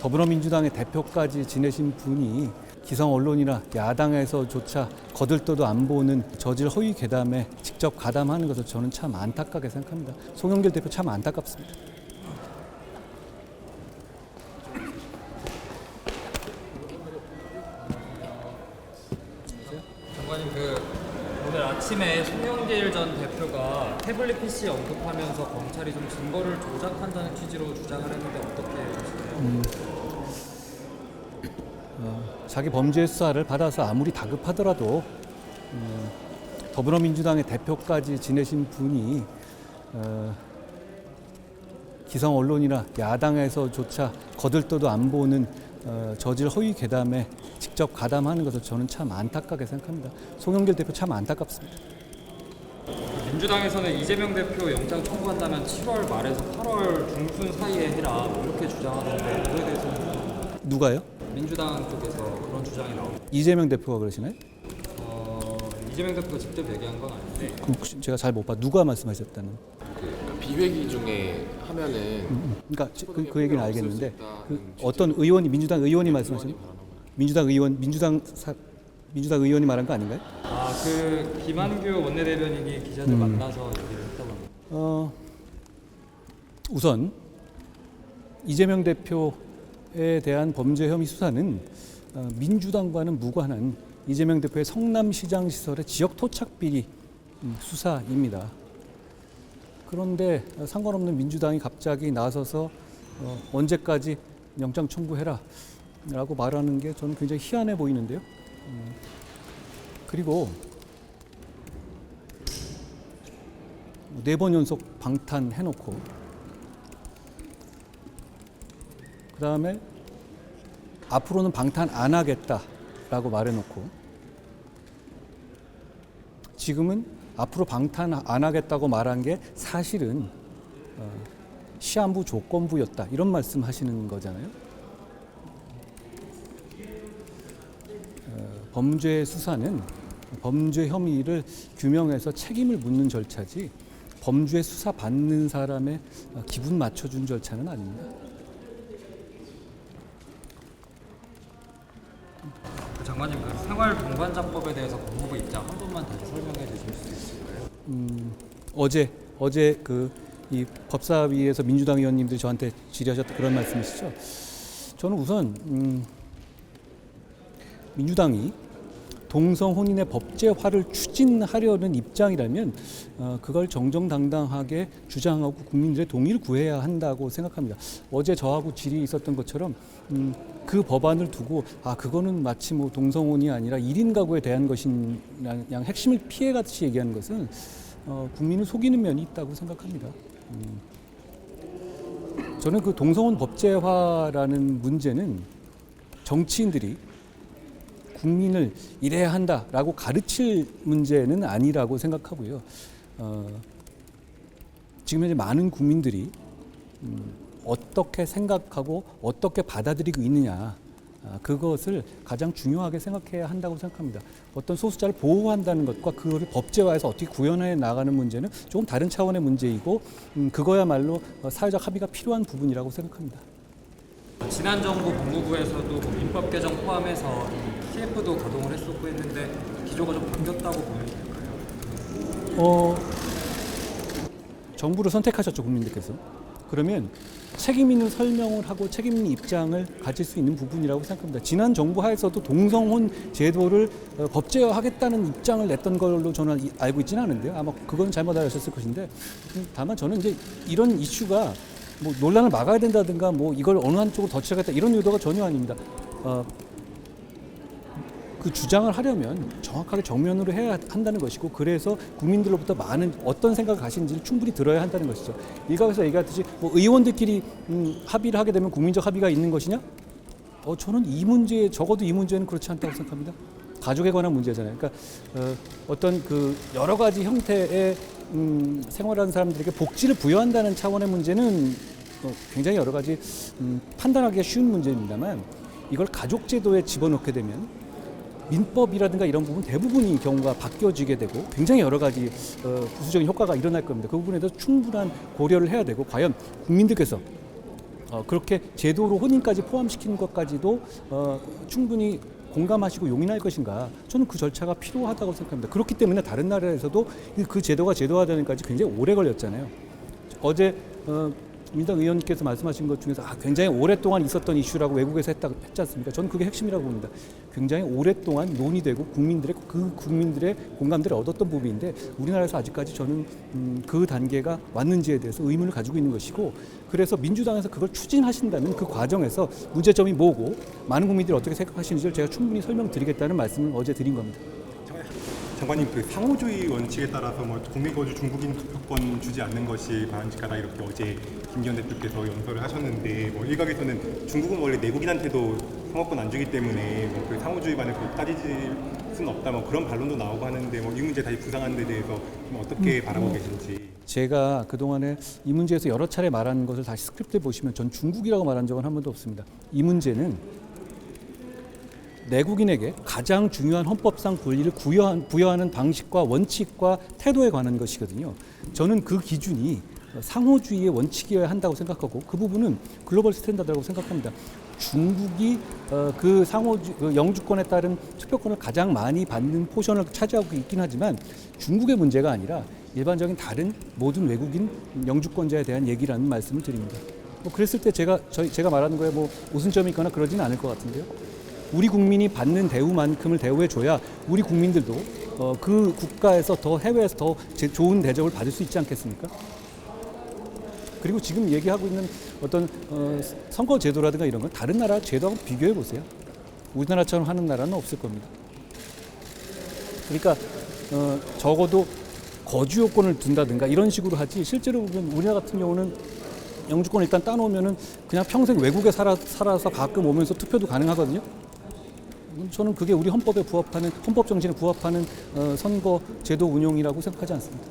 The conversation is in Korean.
더불어민주당의 대표까지 지내신 분이 기성 언론이나 야당에서조차 거들떠도 안 보는 저질 허위 괴담에 직접 가담하는 것을 저는 참 안타깝게 생각합니다. 송영길 대표 참 안타깝습니다. 장관님, 오늘 아침에 송영길 전 대표가 태블릿 PC 언급하면서 검찰이 좀 증거를 조작한다는 취지로 주장을 했는데 어떻게 보시나요? 자기 범죄 수사를 받아서 아무리 다급하더라도 더불어민주당의 대표까지 지내신 분이 기성 언론이나 야당에서조차 거들떠도 안 보는 저질 허위 괴담에 직접 가담하는 것을 저는 참 안타깝게 생각합니다. 송영길 대표 참 안타깝습니다. 민주당에서는 이재명 대표 영장 청구한다면 7월 말에서 8월 중순 사이에 해라 이렇게 주장하던데 그에 대해서는 누가요? 민주당 쪽에서 그런 주장이 나옵니다. 이재명 대표가 그러시나요? 이재명 대표가 직접 얘기한 건 아닌데 그럼 혹시 제가 잘 못 봐. 누가 말씀하셨다는? 그러니까 비회기 중에 하면은 그러니까 그 얘기는 알겠는데 어떤 의원이 민주당 의원이 말씀하신 민주당 의원이 말한 거 아닌가요? 김한규 원내대변인이 기자들 만나서 얘기를 했다고 합니다. 우선 이재명 대표에 대한 범죄 혐의 수사는 민주당과는 무관한 이재명 대표의 성남시장 시설의 지역 토착 비리 수사입니다. 그런데 상관없는 민주당이 갑자기 나서서 언제까지 영장 청구해라 라고 말하는 게 저는 굉장히 희한해 보이는데요. 그리고 4번 연속 방탄해놓고 그 다음에 앞으로는 방탄 안 하겠다라고 말해놓고 지금은 앞으로 방탄 안 하겠다고 말한 게 사실은 시한부 조건부였다 이런 말씀하시는 거잖아요. 범죄 수사는 범죄 혐의를 규명해서 책임을 묻는 절차지 범죄 수사 받는 사람의 기분 맞춰준 절차는 아닙니다. 장관님, 생활 동반자법에 대해서 법무부 입장 한 번만 다시 설명해 주실 수 있을까요? 어제 이 법사위에서 민주당 의원님들이 저한테 질의하셨던 그런 말씀이시죠. 저는 우선 민주당이 동성 혼인의 법제화를 추진하려는 입장이라면 그걸 정정당당하게 주장하고 국민들의 동의를 구해야 한다고 생각합니다. 어제 저하고 질의 있었던 것처럼 그 법안을 두고 그거는 마치 뭐 동성혼이 아니라 1인 가구에 대한 것인 양 핵심을 피해같이 얘기하는 것은 국민을 속이는 면이 있다고 생각합니다. 저는 그 동성혼 법제화라는 문제는 정치인들이 국민을 이래야 한다라고 가르칠 문제는 아니라고 생각하고요. 지금 현재 많은 국민들이 어떻게 생각하고 어떻게 받아들이고 있느냐 그것을 가장 중요하게 생각해야 한다고 생각합니다. 어떤 소수자를 보호한다는 것과 그거를 법제화해서 어떻게 구현해 나가는 문제는 조금 다른 차원의 문제이고 그거야말로 사회적 합의가 필요한 부분이라고 생각합니다. 지난 정부 법무부에서도 민법 개정 포함해서 TF도 가동을 했었고 했는데 기조가 좀 바뀌었다고 보면 될까요? 정부를 선택하셨죠, 국민들께서. 그러면 책임 있는 설명을 하고 책임 있는 입장을 가질 수 있는 부분이라고 생각합니다. 지난 정부 하에서도 동성혼 제도를 법제화하겠다는 입장을 냈던 걸로 저는 알고 있지는 않은데요. 아마 그건 잘못 알으셨을 것인데 다만 저는 이제 이런 이슈가 뭐 논란을 막아야 된다든가 뭐 이걸 어느 한쪽으로 더 치자겠다 이런 의도가 전혀 아닙니다. 그 주장을 하려면 정확하게 정면으로 해야 한다는 것이고 그래서 국민들로부터 많은 어떤 생각을 가시는지를 충분히 들어야 한다는 것이죠. 일각에서 얘기하듯이 뭐 의원들끼리 합의를 하게 되면 국민적 합의가 있는 것이냐? 저는 이 문제 적어도 이 문제는 그렇지 않다고 생각합니다. 가족에 관한 문제잖아요. 그러니까 어떤 그 여러 가지 형태의 생활하는 사람들에게 복지를 부여한다는 차원의 문제는 굉장히 여러 가지 판단하기가 쉬운 문제입니다만 이걸 가족제도에 집어넣게 되면 민법이라든가 이런 부분 대부분이 경우가 바뀌어지게 되고 굉장히 여러 가지 부수적인 효과가 일어날 겁니다. 그 부분에도 충분한 고려를 해야 되고 과연 국민들께서 그렇게 제도로 혼인까지 포함시키는 것까지도 충분히 공감하시고 용인할 것인가? 저는 그 절차가 필요하다고 생각합니다. 그렇기 때문에 다른 나라에서도 그 제도가 제도화되는까지 굉장히 오래 걸렸잖아요. 어제 민당 의원님께서 말씀하신 것 중에서 굉장히 오랫동안 있었던 이슈라고 외국에서 했지 않습니까? 저는 그게 핵심이라고 봅니다. 굉장히 오랫동안 논의되고 국민들의 공감대를 얻었던 부분인데 우리나라에서 아직까지 저는 그 단계가 왔는지에 대해서 의문을 가지고 있는 것이고 그래서 민주당에서 그걸 추진하신다면 그 과정에서 문제점이 뭐고 많은 국민들이 어떻게 생각하시는지를 제가 충분히 설명드리겠다는 말씀을 어제 드린 겁니다. 장관님, 그 상호주의 원칙에 따라서 뭐 국민거주 중국인 투표권 주지 않는 것이 바람직하다 이렇게 어제 김기현 대표께서 연설을 하셨는데 뭐 일각에서는 중국은 원래 내국인한테도 상호권 안 주기 때문에 뭐 그 상호주의만을 따지지 수는 없다 뭐 그런 반론도 나오고 하는데 뭐 이 문제 다시 부상하는 데 대해서 좀 어떻게 바라보고 계신지. 제가 그동안에 이 문제에서 여러 차례 말한 것을 다시 스크립트에 보시면 전 중국이라고 말한 적은 한 번도 없습니다. 이 문제는 내국인에게 가장 중요한 헌법상 권리를 부여하는 방식과 원칙과 태도에 관한 것이거든요. 저는 그 기준이 상호주의의 원칙이어야 한다고 생각하고 그 부분은 글로벌 스탠다드라고 생각합니다. 중국이 그 영주권에 따른 투표권을 가장 많이 받는 포션을 차지하고 있긴 하지만 중국의 문제가 아니라 일반적인 다른 모든 외국인 영주권자에 대한 얘기라는 말씀을 드립니다. 뭐 그랬을 때 제가 말하는 거에 뭐 웃음점이 있거나 그러지는 않을 것 같은데요. 우리 국민이 받는 대우만큼을 대우해줘야 우리 국민들도 그 국가에서 더 해외에서 더 좋은 대접을 받을 수 있지 않겠습니까? 그리고 지금 얘기하고 있는 어떤 선거 제도라든가 이런 건 다른 나라 제도하고 비교해 보세요. 우리나라처럼 하는 나라는 없을 겁니다. 그러니까 적어도 거주 요건을 둔다든가 이런 식으로 하지 실제로 보면 우리나라 같은 경우는 영주권 일단 따놓으면은 그냥 평생 외국에 살아서 가끔 오면서 투표도 가능하거든요. 저는 그게 우리 헌법에 부합하는 헌법 정신에 부합하는 선거 제도 운용이라고 생각하지 않습니다.